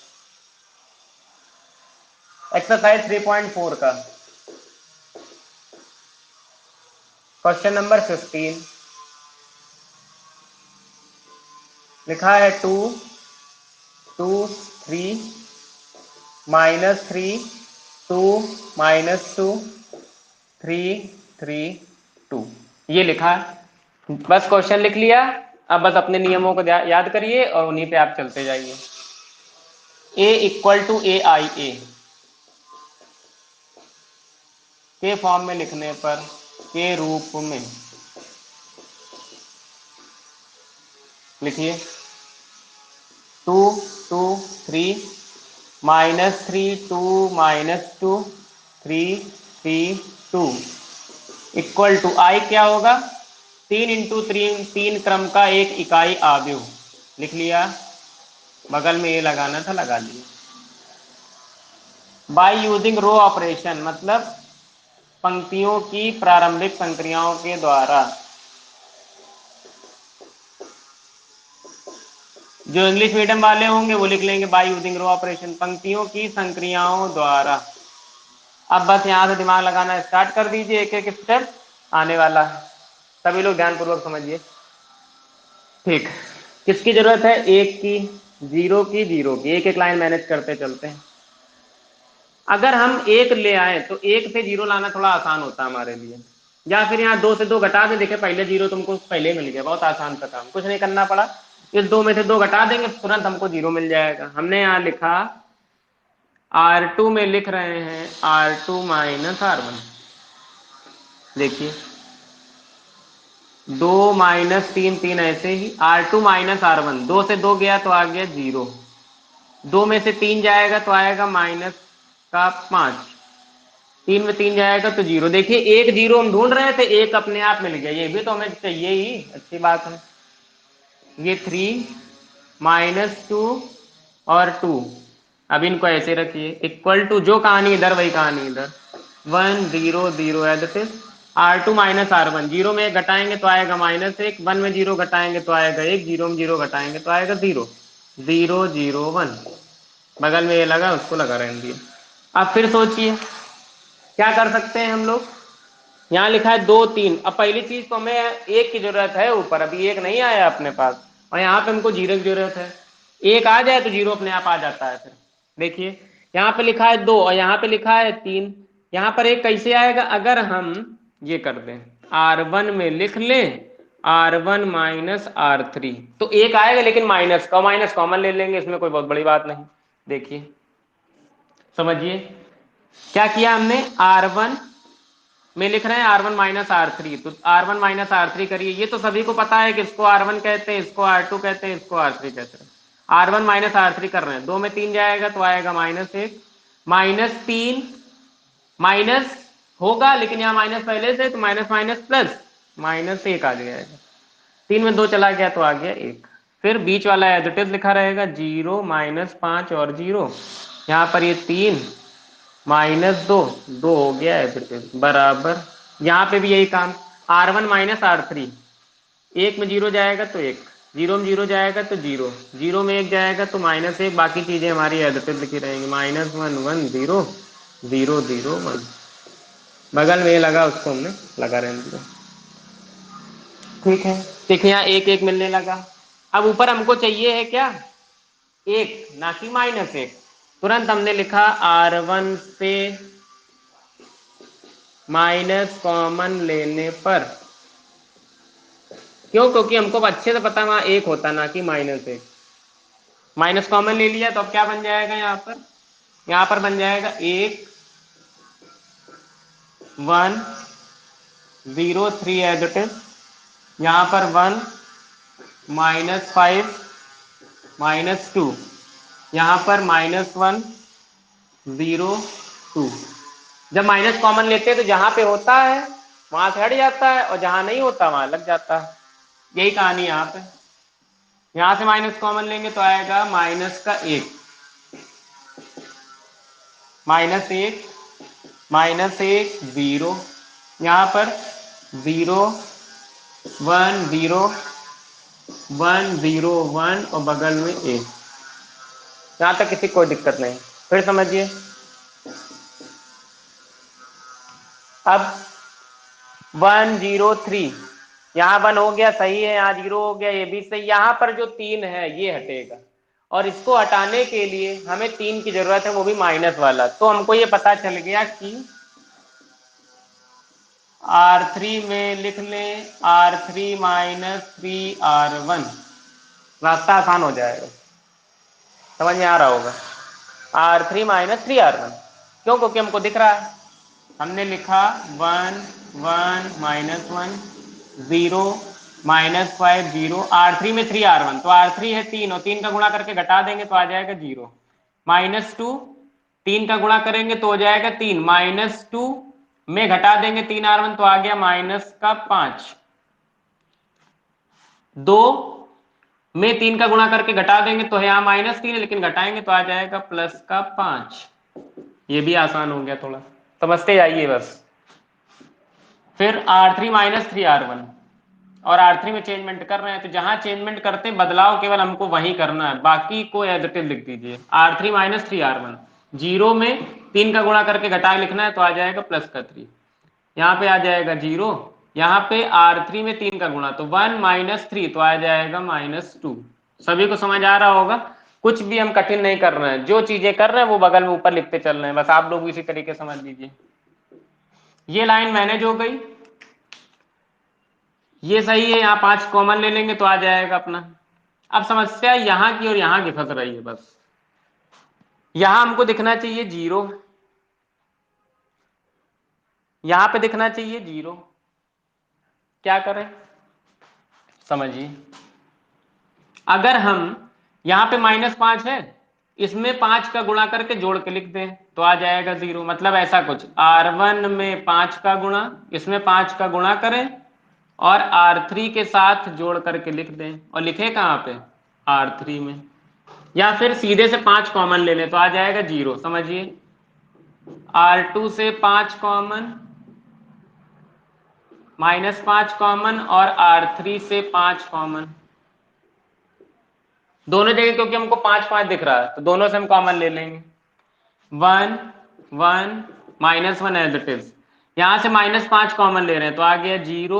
Speaker 1: एक्सरसाइज 3.4 का क्वेश्चन नंबर 15 लिखा है 2 2 3 -3 2 -2 3 3 2, ये लिखा है। बस क्वेश्चन लिख लिया। अब बस अपने नियमों को याद करिए और उन्हीं पे आप चलते जाइए। A इक्वल टू AIA के फॉर्म में लिखने पर, के रूप में लिखिए 2 2 3 -3 2 -2 3 3 2 इक्वल टू I क्या होगा? 3 into 3, 3 क्रम का एक इकाई आव्यूह। लिख लिया, बगल में ये लगाना था, लगा लिया। बाय यूजिंग रो ऑपरेशन मतलब पंक्तियों की प्रारंभिक संक्रियाओं के द्वारा। जो इंग्लिश मीडियम वाले होंगे वो लिख लेंगे बाय यूजिंग रो ऑपरेशन, पंक्तियों की संक्रियाओं द्वारा। अब बस यहाँ से दिमाग लगाना स्टार्ट कर दीजिए, एक एक स्टेप आने वाला है, सभी लोग ध्यानपूर्वक समझिए। ठीक, किसकी जरूरत है? एक की, जीरो की, जीरो की, एक एक लाइन मैनेज करते चलते हैं। अगर हम एक ले आए तो एक से जीरो लाना थोड़ा आसान होता है हमारे लिए, या फिर यहाँ 2 से 2 घटा दें। देखिए पहले जीरो तुमको पहले मिल गया, बहुत आसान था काम, कुछ नहीं करना पड़ा। इस 2 में से 2 घटा देंगे, तुरंत हमको जीरो मिल जाएगा। हमने यहाँ लिखा R2 में लिख रहे हैं R2 -R1। देखिए 2 -3 3 ऐसे ही, R2 -R1, 2 से 2 गया तो आ गया 0, 2 में से 3 जाएगा तो आएगा -5, 3 में 3 जाएगा तो 0। देखिए एक जीरो हम ढूंढ रहे थे, एक अपने आप मिल गया, ये भी तो हमें चाहिए ही, अच्छी बात है। ये 3 -2 और 2, अब इनको ऐसे रखिए इक्वल टू, जो कहानी इधर वही कहानी इधर, 1 0 0 एज इट। R2 -R1, 0 में 1 घटाएंगे तो आएगा -1, 1 में 0 घटाएंगे तो आएगा 1, 0 में 0 घटाएंगे तो आएगा 0, 0 0 1, बगल में ये लगा उसको लगा रहने दिए। अब फिर सोचिए क्या कर सकते हैं हम लोग। यहाँ लिखा है 2 3, अब पहली चीज तो हमें एक की जरूरत है ऊपर, अभी एक नहीं आया अपने पास, और यहाँ पे हमको जीरो की जरूरत है। एक आ जाए तो जीरो अपने आप आ जाता है। फिर देखिए यहाँ पे लिखा है 2 और यहाँ पे लिखा है 3, यहाँ पर एक कैसे आएगा? अगर हम ये कर दें, R1 में लिख लें R1 -R3 तो एक आएगा, लेकिन माइनस का, माइनस कॉमन ले लेंगे, इसमें कोई बहुत बड़ी बात नहीं। देखिए समझिए क्या किया हमने, R1 में लिख रहे हैं R1 -R3, तो R1 -R3 करिए। ये तो सभी को पता है कि इसको R1 कहते हैं, इसको R2 कहते हैं, इसको R3 कहते हैं। R1 -R3 कर रहे हैं, 2 में 3 जाएगा तो आएगा -1, -3 माइनस होगा, लेकिन यहाँ माइनस पहले से, तो माइनस माइनस प्लस, -1 आ जाएगा। 3 में 2 चला गया तो आ गया 1। फिर बीच वाला एडिटिव लिखा रहेगा 0 -5 और 0, यहाँ पर ये 3 -2, 2 हो गया है बराबर, यहाँ पे भी यही काम, R1 माइनस R3, 1 में 0 जाएगा तो 1, 0 में 0 जाएगा तो 0, 0 में 1 जाएगा तो -1, बाकी चीजें हमारी एडिटिव लिखी रहेंगी, -1 1 0 0 0 1, बगल में ये लगा उसको हमने लगा रहने दिया। ठीक है, देखिए यहाँ 1 1 मिलने लगा। अब ऊपर हमको चाहिए है क्या, 1, ना कि -1। तुरंत हमने लिखा R1 से माइनस कॉमन लेने पर, क्यों, क्योंकि हमको अच्छे से पता वहां 1 होता ना कि -1। माइनस कॉमन ले लिया तो अब क्या बन जाएगा, यहाँ पर बन जाएगा 1 1 0 3 एज इट इज, यहाँ पर 1 -5 -2, यहाँ पर -1 0 2। जब माइनस कॉमन लेते हैं तो जहां पे होता है वहां से हट जाता है और जहां नहीं होता वहां लग जाता है, यही कहानी यहाँ पे। यहां से माइनस कॉमन लेंगे तो आएगा -1 -1 -1 0, यहाँ पर 0 1 0 1 0 1 और बगल में 1। यहाँ तक किसी कोई दिक्कत नहीं, फिर समझिए। अब 1 0 3, यहाँ 1 हो गया सही है, यहाँ 0 हो गया ये भी सही, यहाँ पर जो 3 है ये हटेगा और इसको हटाने के लिए हमें 3 की जरूरत है, वो भी माइनस वाला। तो हमको ये पता चल गया कि R3 में लिख लें R3 -3R1, रास्ता आसान हो जाएगा, समझ में आ रहा होगा। R3 -3R1, क्यों, क्योंकि हमको दिख रहा है, हमने लिखा 1 1 -1 0 -5 0, R3 में 3R1, तो R3 है 3 और 3 का गुणा करके घटा देंगे तो आ जाएगा 0, -2, 3 का गुणा करेंगे तो हो जाएगा 3, -2 में घटा देंगे 3R1 तो आ गया -5, 2 में 3 का गुणा करके घटा देंगे तो है यहाँ -3 है, लेकिन घटाएंगे तो आ जाएगा +5। ये भी आसान हो गया, थोड़ा समझते जाइए बस। फिर R3 -3R1 और R3 में चेंजमेंट कर रहे हैं, तो जहां चेंजमेंट करते हैं बदलाव केवल हमको वही करना है, बाकी को एज इट इज लिख दीजिए। R3 -3R1, 0 में 3 का गुणा करके घटा लिखना है तो आ जाएगा +3, यहाँ पे आ जाएगा 0, यहाँ पे R3 में 3 का गुणा तो 1 -3 तो आ जाएगा -2। सभी को समझ आ रहा होगा, कुछ भी हम कठिन नहीं कर रहे हैं, जो चीजें कर रहे हैं वो बगल में ऊपर लिखते चल रहे हैं, बस आप लोग इसी तरीके समझ लीजिए। ये लाइन मैनेज हो गई, ये सही है, यहाँ 5 कॉमन ले लेंगे तो आ जाएगा अपना। अब समस्या यहाँ की और यहाँ की फंस रही है, बस यहाँ हमको दिखना चाहिए 0, यहाँ पे दिखना चाहिए 0, क्या करें समझिए। अगर हम यहाँ पे -5 है, इसमें 5 का गुणा करके जोड़ के लिख दें तो आ जाएगा 0, मतलब ऐसा कुछ R1 में 5 का गुणा, इसमें 5 का गुणा करें और R3 के साथ जोड़ करके लिख दें, और लिखे कहाँ पे R3 में, या फिर सीधे से 5 कॉमन ले लें तो आ जाएगा 0, समझिए। R2 से 5 कॉमन, -5 कॉमन और R3 से 5 कॉमन, दोनों जगह क्योंकि हमको 5 5 दिख रहा है तो दोनों से हम कॉमन ले लेंगे। 1 1 -1 एज इट इज, यहां से -5 कॉमन ले रहे हैं तो आ गया 0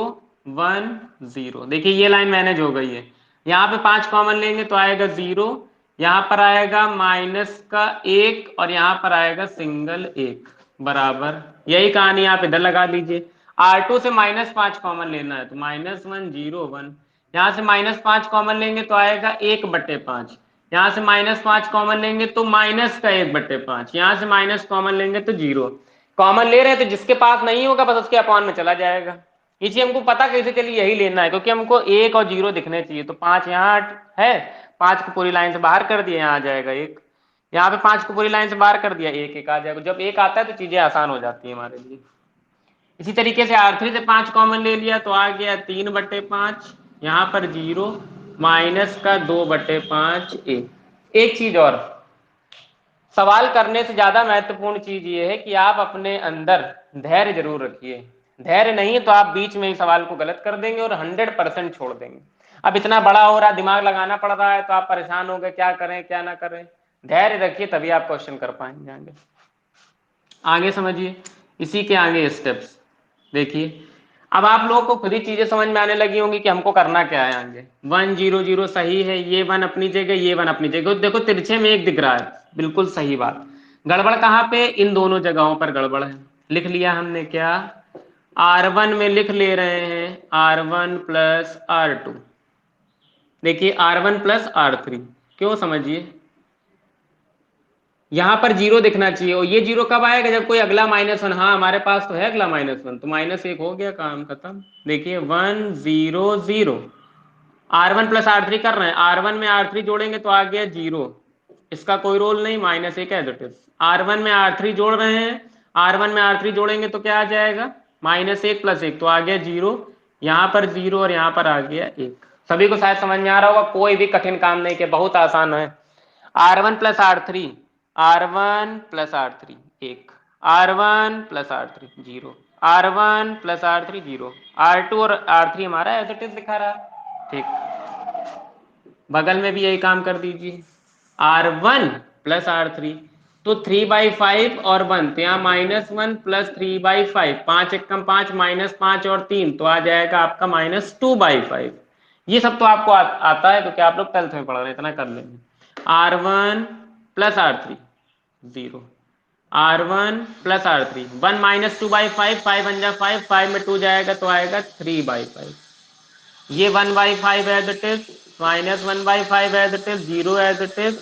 Speaker 1: 1 0। देखिए ये लाइन मैनेज हो गई है, यहाँ पे 5 कॉमन लेंगे तो आएगा 0, यहाँ पर आएगा -1 और यहाँ पर आएगा सिंगल 1 बराबर। यही कहानी आप इधर लगा लीजिए, R2 से -5 कॉमन लेना है तो -1 0 1, यहाँ से -5 कॉमन लेंगे तो आएगा 1/5, यहाँ से -5 कॉमन लेंगे तो -1/5, यहाँ से माइनस कॉमन लेंगे तो 0। कॉमन ले रहे हैं तो जिसके पास नहीं होगा बस उसके अपॉन में चला जाएगा। ये चीज हमको पता कैसे चली, यही लेना है, क्योंकि हमको 1 और 0 दिखने चाहिए। तो 5 यहाँ है, 5 को पूरी लाइन से बाहर कर दिया, यहाँ आ जाएगा 1, यहाँ पे 5 को पूरी लाइन से बाहर कर दिया, 1 1 आ जाएगा। जब 1 आता है तो चीजें आसान हो जाती है हमारे लिए। इसी तरीके से R3 से 5 कॉमन ले लिया तो आ गया 3/5, यहाँ पर 0 -2/5 1। एक चीज और, सवाल करने से ज्यादा महत्वपूर्ण चीज ये है कि आप अपने अंदर धैर्य जरूर रखिए। धैर्य नहीं है तो आप बीच में ही सवाल को गलत कर देंगे और 100% छोड़ देंगे। अब इतना बड़ा हो रहा, दिमाग लगाना पड़ रहा है, तो आप परेशान हो गए क्या करें क्या ना करें। धैर्य रखिए तभी आप क्वेश्चन कर पाएंगे। आगे आगे समझिए, इसी के आगे स्टेप्स देखिए। अब आप लोगों को खुद ही चीजें समझ में आने लगी होंगी कि हमको करना क्या है। आगे 1 0 0 सही है, ये 1 अपनी जगह, ये 1 अपनी जगह। देखो तिरछे में एक दिख रहा है, बिल्कुल सही बात। गड़बड़ कहाँ पे? इन दोनों जगहों पर गड़बड़ है। लिख लिया हमने क्या? R1 में लिख ले रहे हैं R1 प्लस R2। देखिए R1 प्लस R3, क्यों समझिए। यहां पर जीरो दिखना चाहिए, और ये जीरो कब आएगा? जब कोई अगला -1। हाँ हमारे पास तो है अगला -1, तो -1 हो गया, काम खत्म। देखिए 1 0 0, R1 प्लस R3 कर रहे हैं, R1 में R3 जोड़ेंगे तो आ गया 0, इसका कोई रोल नहीं, -1 एज इट इज। R1 में R3 जोड़ रहे हैं, R1 में R3 जोड़ेंगे तो क्या आ जाएगा? -1 प्लस 1, तो आ गया 0, यहाँ पर 0 और यहाँ पर आ गया 1। सभी को शायद समझ में आ रहा होगा, कोई भी कठिन काम नहीं किया, बहुत आसान है। R1 plus R3, R1 plus R3 1, R1 plus R3 0, R1 plus R3 0, R2 और R3 हमारा एज इट इज दिखा रहा है। ठीक, बगल में भी यही काम कर दीजिए, R1 प्लस R3, तो 3/5 और 1, तो यहाँ -1 प्लस 3/5, 5 एक कम 5, -5 और 3, तो आ जाएगा आपका -2/5। ये सब तो आपको आता है, क्योंकि आप लोग 12th में पढ़ रहे हैं, इतना कर लेंगे। R1 plus R3 0, R1 plus R3 1 -2/5, 5 1 जा 5, 5 में 2 जाएगा तो आएगा 3/5। ये 1/5 as it is, -1/5 as it is, 0 as it is,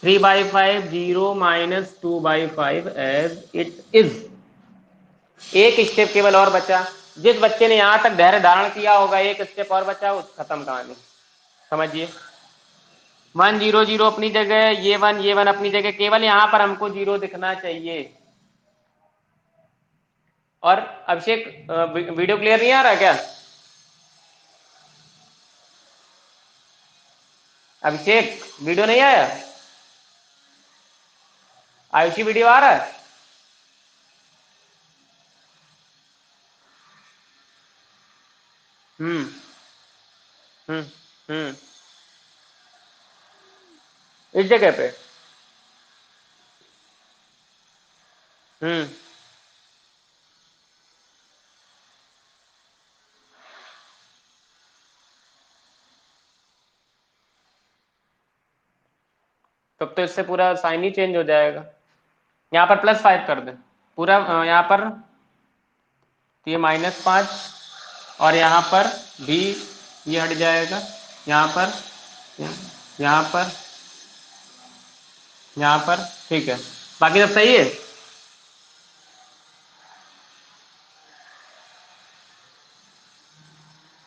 Speaker 1: 3/5 0 -2/5 as it is. एक स्टेप केवल और बचा। जिस बच्चे ने यहां तक धैर्य धारण किया होगा, एक स्टेप और बचा, उस खत्म कहानी। समझिए 1 0 0 अपनी जगह, ये 1 अपनी जगह, केवल यहां पर हमको 0 दिखना चाहिए। और अभिषेक, वीडियो क्लियर नहीं आ रहा क्या? अभिषेक वीडियो नहीं आया? आयुषी वीडियो आ रहा है? हम्म हम्म हम्म इस जगह पे। हम्म तब तो इससे पूरा साइन ही चेंज हो जाएगा। यहाँ पर +5 कर दें पूरा, यहाँ पर तो ये -5, और यहाँ पर भी ये हट जाएगा, यहाँ पर, यहाँ पर, यहाँ पर। ठीक है, बाकी सब सही है।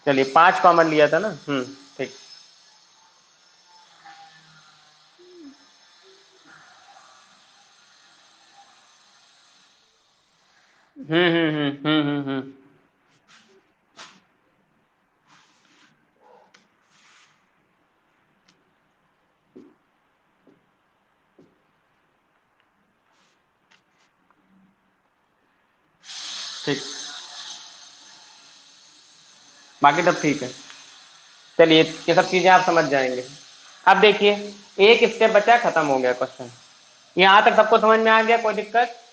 Speaker 1: चलिए 5 कॉमन लिया था ना। ठीक। हम्म। ठीक, बाकी सब ठीक है। चलिए ये सब चीजें आप समझ जाएंगे। अब देखिए एक स्टेप बचा, खत्म हो गया क्वेश्चन। यहाँ तक सबको समझ में आ गया, कोई दिक्कत?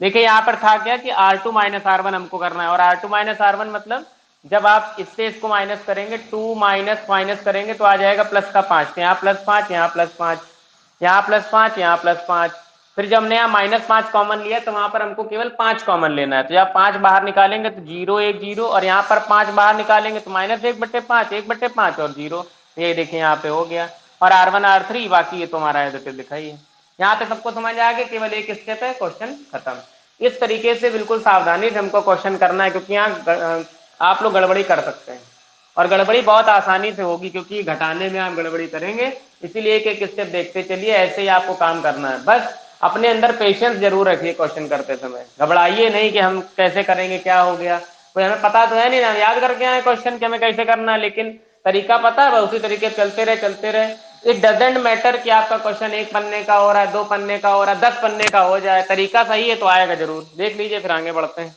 Speaker 1: देखिए यहाँ पर था क्या कि R2 माइनस R1 हमको करना है, और R2 माइनस R1 मतलब जब आप इससे इसको माइनस करेंगे, 2 माइनस माइनस करेंगे तो आ जाएगा प्लस का 5, यहाँ +5, यहाँ +5, यहाँ +5, यहाँ +5। फिर जब हमने यहाँ -5 कॉमन लिया तो वहां पर हमको केवल 5 कॉमन लेना है, तो जब 5 बाहर निकालेंगे तो 0 1 0, और यहाँ पर 5 बाहर निकालेंगे तो -1/5, 1/5 और 0। ये देखिए यहाँ पे हो गया। और R1 R3 बाकी ये तुम्हारा है, तो दिखाइए। यहाँ तक सबको समझ आ गया, केवल एक स्टेप है, क्वेश्चन खत्म। इस तरीके से बिल्कुल सावधानी से हमको क्वेश्चन करना है, क्योंकि यहाँ आप लोग गड़बड़ी कर सकते हैं, और गड़बड़ी बहुत आसानी से होगी, क्योंकि घटाने में आप गड़बड़ी करेंगे। इसीलिए एक एक स्टेप देखते चलिए, ऐसे ही आपको काम करना है। बस अपने अंदर पेशेंस जरूर रखिए क्वेश्चन करते समय, घबराइए नहीं कि हम कैसे करेंगे, क्या हो गया। कोई हमें पता तो है नहीं ना, हम याद करके आए क्वेश्चन कि हमें कैसे करना है, लेकिन तरीका पता है, उसी तरीके चलते रहे चलते रहे। इट डजेंट मैटर कि आपका क्वेश्चन 1 पन्ने का हो रहा है, 2 पन्ने का हो रहा है, 10 पन्ने का हो जाए, तरीका सही है तो आएगा जरूर। देख लीजिए, फिर आगे बढ़ते हैं।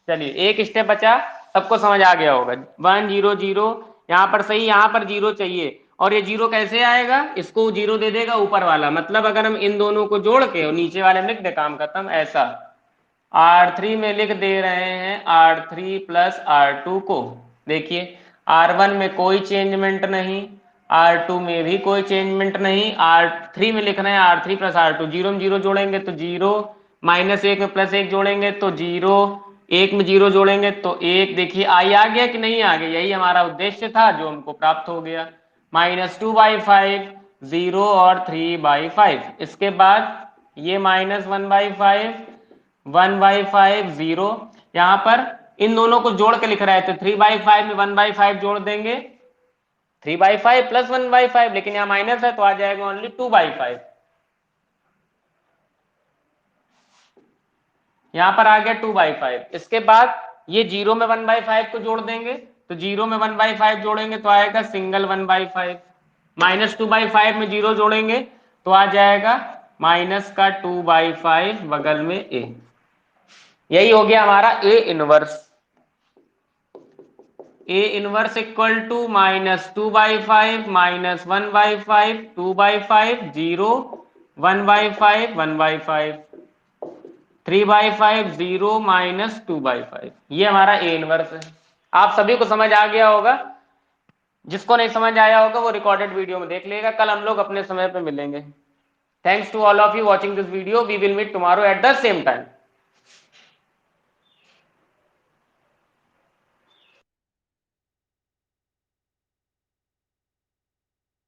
Speaker 1: चलिए एक स्टेप बचा, सबको समझ आ गया होगा। 1 0 0 यहाँ पर सही, यहाँ पर जीरो चाहिए, और ये जीरो कैसे आएगा, इसको जीरो दे देगा ऊपर वाला, मतलब अगर हम इन दोनों को जोड़ के और नीचे वाले में लिख दे, काम खत्म। ऐसा R3 में लिख दे रहे हैं R3 प्लस R2 को। देखिए R1 में कोई चेंजमेंट नहीं, R2 में भी कोई चेंजमेंट नहीं, R3 में लिख रहे हैं R3 प्लस R2। जीरो में जीरो जोड़ेंगे तो जीरो, माइनस एक में प्लस एक जोड़ेंगे तो जीरो, एक में जीरो जोड़ेंगे तो एक। देखिए आई आ गया कि नहीं आ गया, यही हमारा उद्देश्य था जो हमको प्राप्त हो गया। -2/5, 0 और 3/5। इसके बाद ये -1/5, 1/5, 0। यहां पर इन दोनों को जोड़ के लिख रहा है तो 3/5 में 1/5 जोड़ देंगे, 3/5 प्लस 1/5, लेकिन यहाँ माइनस है तो आ जाएगा ओनली 2/5। यहां पर आ गया 2/5। इसके बाद ये जीरो में 1/5 को जोड़ देंगे, तो जीरो में 1/5 जोड़ेंगे तो आएगा सिंगल 1/5। -2/5 में जीरो जोड़ेंगे तो आ जाएगा माइनस का 2/5 बगल में ए। यही हो गया हमारा A inverse. A inverse equal to -2/5 -1/5, 2/5, 0, 1/5, 1/5, 3/5, 0, -2/5। ये हमारा ए इनवर्स है। आप सभी को समझ आ गया होगा, जिसको नहीं समझ आया होगा वो रिकॉर्डेड वीडियो में देख लेगा। कल हम लोग अपने समय पे मिलेंगे। Thanks to all of you watching this video. We will meet tomorrow at the same time.